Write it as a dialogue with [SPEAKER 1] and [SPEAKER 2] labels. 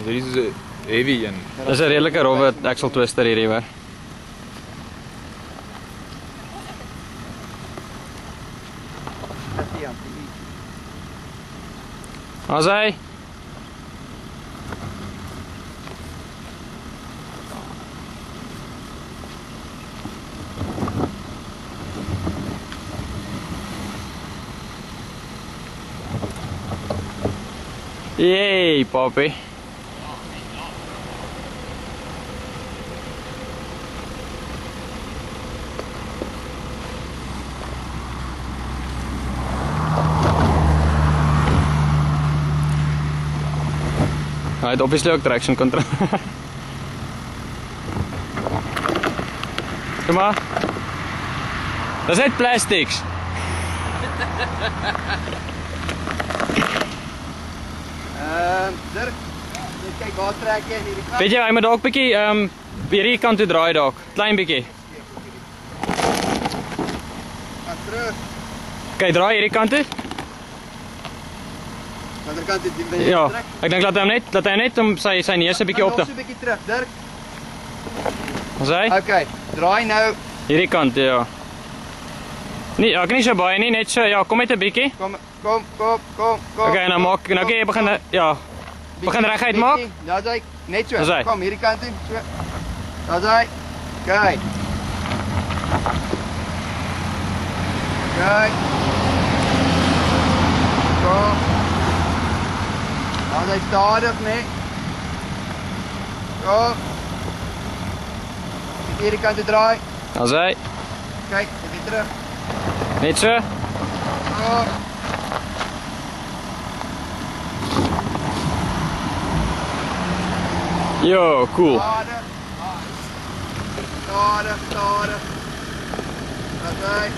[SPEAKER 1] Hierdie is 'n heavy een.
[SPEAKER 2] Dis 'n redelike rowwe axle twister hierdie hoor. As hy Yay, Poppy. Hy het obviously ook traction control. Kom maar. Dis net plastics.
[SPEAKER 3] Dirk, kyk waar trek jy in hierdie kant?
[SPEAKER 2] Weet jy, hy moet dalk bietjie hierdie kant toe draai dalk, klein bietjie.
[SPEAKER 3] Gaan terug.
[SPEAKER 2] Kyk, draai hierdie kant toe.
[SPEAKER 3] Watter kant het jy
[SPEAKER 2] Ja,
[SPEAKER 3] trek?
[SPEAKER 2] ek dink laat hy net om sy neus 'n bietjie op te.
[SPEAKER 3] Nog so 'n bietjie terug, Dirk.
[SPEAKER 2] As hy
[SPEAKER 3] Okay, draai nou.
[SPEAKER 2] hierdie kant, ja. Nee, ek kan nie so baie nie, net so, ja, kom net 'n bietjie.
[SPEAKER 3] Kom.
[SPEAKER 2] Okay, nou maak, nou kan jy begin, ja, begin reguit maak.
[SPEAKER 3] Daar's hy, net so.
[SPEAKER 2] Daar's hy.
[SPEAKER 3] Kom hierdie kant toe, so. Daar's hy. Kyk. Kyk. Kom. Daar's hy stadig, nee. Kom. Hierdie kant toe draai.
[SPEAKER 2] As hy
[SPEAKER 3] Kyk, weer terug.
[SPEAKER 2] net so.
[SPEAKER 3] Kom.
[SPEAKER 2] Jo, cool.
[SPEAKER 3] Stadig. Stadig. Daar's hy.